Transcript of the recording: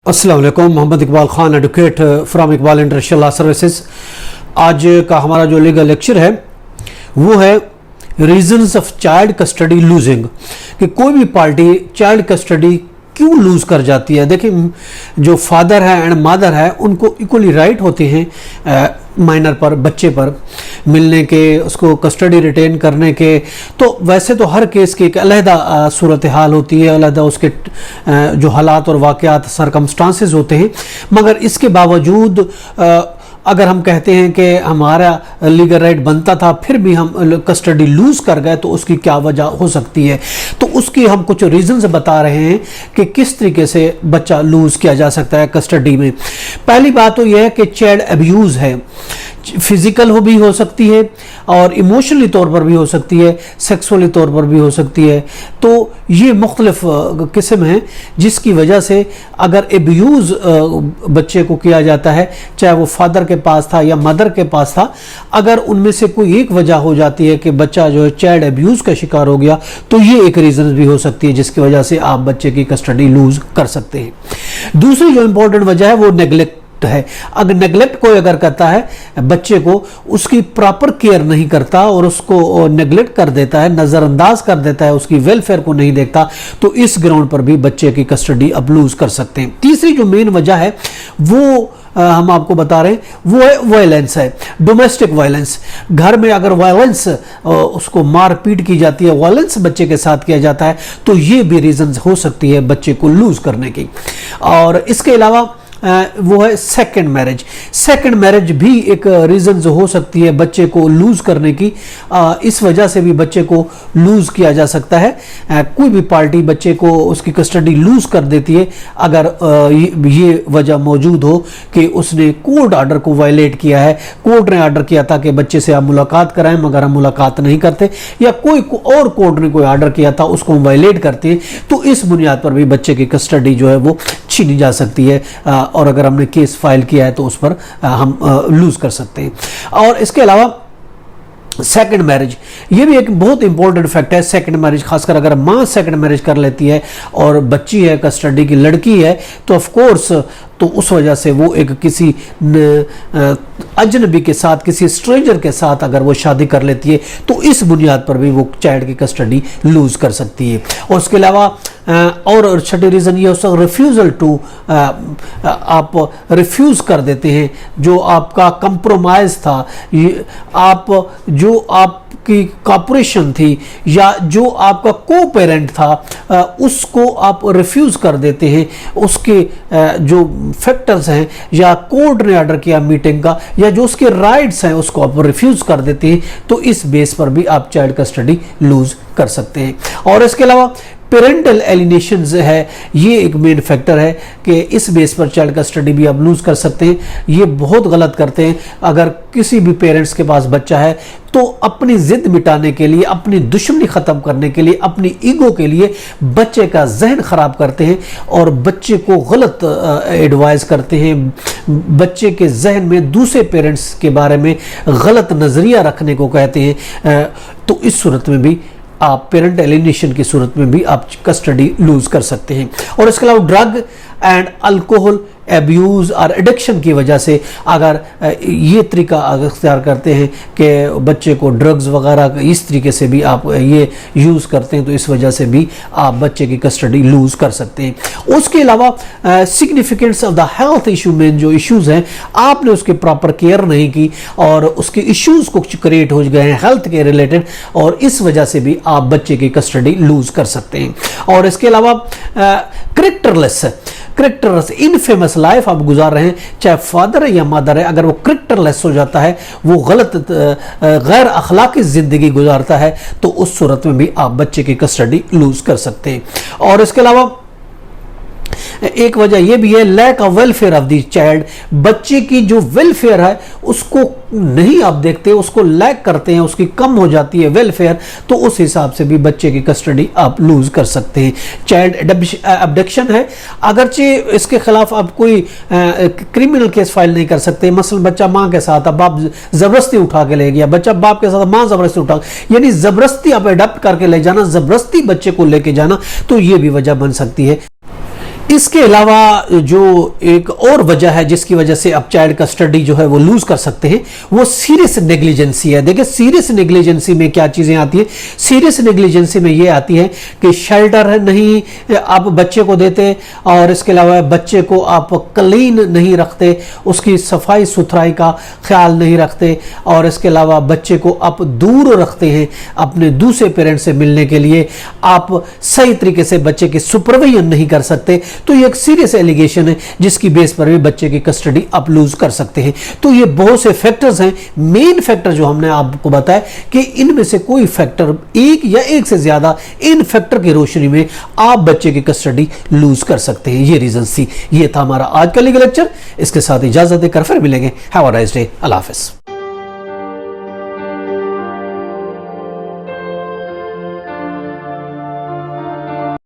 अस्सलाम वालेकुम। Mohammad Iqbal Khan, advocate from Iqbal international law services. आज का हमारा जो लीगल लेक्चर है वो है reasons of child custody losing, कि कोई भी पार्टी चाइल्ड कस्टडी क्यों लूज कर जाती है। देखिए, जो फादर है एंड मदर है उनको इक्वली राइट होते हैं माइनर पर, बच्चे पर मिलने के, उसको कस्टडी रिटेन करने के। तो वैसे तो हर केस की एक अलहदा सूरत हाल होती है, अलहदा उसके जो हालात और वाक़यात सरकमस्टांसेस होते हैं, मगर इसके बावजूद अगर हम कहते हैं कि हमारा लीगल राइट बनता था फिर भी हम कस्टडी लूज कर गए, तो उसकी क्या वजह हो सकती है। तो उसकी हम कुछ रीजंस बता रहे हैं कि किस तरीके से बच्चा लूज किया जा सकता है कस्टडी में। पहली बात तो यह है कि चाइल्ड अब्यूज़ है, फिजिकल भी हो सकती है और इमोशनली तौर पर भी हो सकती है, सेक्सुअली तौर पर भी हो सकती है। तो ये मुख्तलिफ किस्म हैं जिसकी वजह से अगर एब्यूज़ बच्चे को किया जाता है, चाहे वो फादर के पास था या मदर के पास था, अगर उनमें से कोई एक वजह हो जाती है कि बच्चा जो है चाइल्ड अब्यूज़ का शिकार हो गया, तो ये एक रीज़न भी हो सकती है जिसकी वजह से आप बच्चे की कस्टडी लूज कर सकते हैं। दूसरी जो इम्पोर्टेंट वजह है वो नेग्लेक्ट है। अगर नेग्लेक्ट कोई अगर करता है बच्चे को, उसकी प्रॉपर केयर नहीं करता और उसको नेग्लेक्ट कर देता है, नज़रअंदाज कर देता है, उसकी वेलफेयर को नहीं देखता, तो इस ग्राउंड पर भी बच्चे की कस्टडी अब लूज कर सकते हैं। तीसरी जो मेन वजह है वो हम आपको बता रहे हैं, वो है वायलेंस है, डोमेस्टिक वायलेंस। घर में अगर वायलेंस, उसको मार पीट की जाती है, वायलेंस बच्चे के साथ किया जाता है, तो ये भी रीजन हो सकती है बच्चे को लूज करने की। और इसके अलावा वो है सेकंड मैरिज। सेकंड मैरिज भी एक रीजन हो सकती है बच्चे को लूज करने की। इस वजह से भी बच्चे को लूज किया जा सकता है। कोई भी पार्टी बच्चे को उसकी कस्टडी लूज कर देती है अगर ये वजह मौजूद हो कि उसने कोर्ट आर्डर को वायलेट किया है, कोर्ट ने आर्डर किया था कि बच्चे से आप मुलाकात कराएं मगर हम मुलाकात नहीं करते, या कोई और कोर्ट ने कोई आर्डर किया था उसको हम वायलेट करते हैं, तो इस बुनियाद पर भी बच्चे की कस्टडी जो है वो छीनी जा सकती है और अगर हमने केस फाइल किया है तो उस पर हम लूज कर सकते हैं। और इसके अलावा सेकंड मैरिज, ये भी एक बहुत इंपॉर्टेंट फैक्ट है। सेकंड मैरिज, खासकर अगर माँ सेकंड मैरिज कर लेती है और बच्ची है, कस्टडी की लड़की है, तो ऑफ कोर्स तो उस वजह से वो एक किसी अजनबी के साथ, किसी स्ट्रेंजर के साथ अगर वो शादी कर लेती है, तो इस बुनियाद पर भी वो चाइल्ड की कस्टडी लूज कर सकती है। और उसके अलावा और छठी रीज़न ये हो सकता है रिफ्यूज़ल टू, आप रिफ्यूज़ कर देते हैं जो आपका कंप्रोमाइज़ था, आप जो आपकी कॉपरेशन थी या जो आपका को पेरेंट था, उसको आप रिफ्यूज़ कर देते हैं। उसके जो फैक्टर्स हैं या कोर्ट ने ऑर्डर किया मीटिंग का, या जो उसके राइट्स हैं उसको आप रिफ्यूज़ कर देते हैं, तो इस बेस पर भी आप चाइल्ड कस्टडी लूज कर सकते हैं। और इसके अलावा पेरेंटल एलिनेशन है, ये एक मेन फैक्टर है कि इस बेस पर चाइल्ड कस्टडी भी आप लूज कर सकते हैं। ये बहुत गलत करते हैं। अगर किसी भी पेरेंट्स के पास बच्चा है तो अपनी जिद मिटाने के लिए, अपनी दुश्मनी खत्म करने के लिए, अपनी ईगो के लिए बच्चे का जहन खराब करते हैं और बच्चे को गलत एडवाइस करते हैं, बच्चे के जहन में दूसरे पेरेंट्स के बारे में गलत नजरिया रखने को कहते हैं। तो इस सूरत में भी आप पेरेंट एलिनेशन की सूरत में भी आप कस्टडी लूज कर सकते हैं। और इसके अलावा ड्रग एंड अल्कोहल एब्यूज़ और एडिक्शन की वजह से अगर ये तरीका अख्तियार करते हैं कि बच्चे को ड्रग्स वगैरह इस तरीके से भी आप ये यूज़ करते हैं, तो इस वजह से भी आप बच्चे की कस्टडी लूज कर सकते हैं। उसके अलावा significance of the health issue में जो इश्यूज़ हैं, आपने उसके प्रॉपर केयर नहीं की और उसके इश्यूज़ को क्रिएट हो गए हैं हेल्थ के रिलेटेड, और इस वजह से भी आप बच्चे की कस्टडी लूज कर सकते हैं। और इसके अलावा कैरेक्टरलेस, इनफेमस लाइफ आप गुजार रहे हैं, चाहे फादर है या मदर है, अगर वो कैरेक्टरलेस हो जाता है, वो गलत गैर अखलाकी जिंदगी गुजारता है, तो उस सूरत में भी आप बच्चे की कस्टडी लूज कर सकते हैं। और इसके अलावा एक वजह यह भी है lack of welfare of the child, बच्चे की जो वेलफेयर है उसको नहीं आप देखते, उसको लैक करते हैं, उसकी कम हो जाती है वेलफेयर, तो उस हिसाब से भी बच्चे की कस्टडी आप लूज कर सकते हैं। चाइल्ड अबडक्शन है, अगरचे इसके खिलाफ आप कोई क्रिमिनल केस फाइल नहीं कर सकते, मसलन बच्चा माँ के साथ, अब बाप जबरदस्ती उठा के ले गया, बच्चा बाप के साथ, माँ जबरदस्ती उठा, यानी जबरदस्ती आप अडॉप्ट करके ले जाना, जबरदस्ती बच्चे को लेके जाना, तो ये भी वजह बन सकती है इसके अलावा जो एक और वजह है जिसकी वजह से आप चाइल्ड कस्टडी जो है वो लूज कर सकते हैं, वो सीरियस नेग्लिजेंसी है। देखिए सीरियस नेग्लिजेंसी में क्या चीजें आती है। सीरियस नेग्लिजेंसी में ये आती है कि शेल्टर नहीं आप बच्चे को देते, और इसके अलावा बच्चे को आप क्लीन नहीं रखते, उसकी सफाई सुथराई का ख्याल नहीं रखते, और इसके अलावा बच्चे को आप दूर रखते हैं अपने दूसरे पेरेंट से मिलने के लिए, आप सही तरीके से बच्चे की सुपरविजन नहीं कर सकते, तो ये एक सीरियस एलिगेशन है जिसकी बेस पर भी बच्चे की कस्टडी आप लूज कर सकते हैं। तो ये बहुत से फैक्टर्स हैं। मेन फैक्टर जो हमने आपको बताया कि इनमें से कोई फैक्टर, एक या एक से ज्यादा इन फैक्टर की रोशनी में आप बच्चे की कस्टडी लूज कर सकते हैं। ये रीजन थी। ये था हमारा आज का लीगल लेक्चर। इसके साथ इजाजत देकर फिर मिलेंगे। Have a nice day. Allah Hafiz.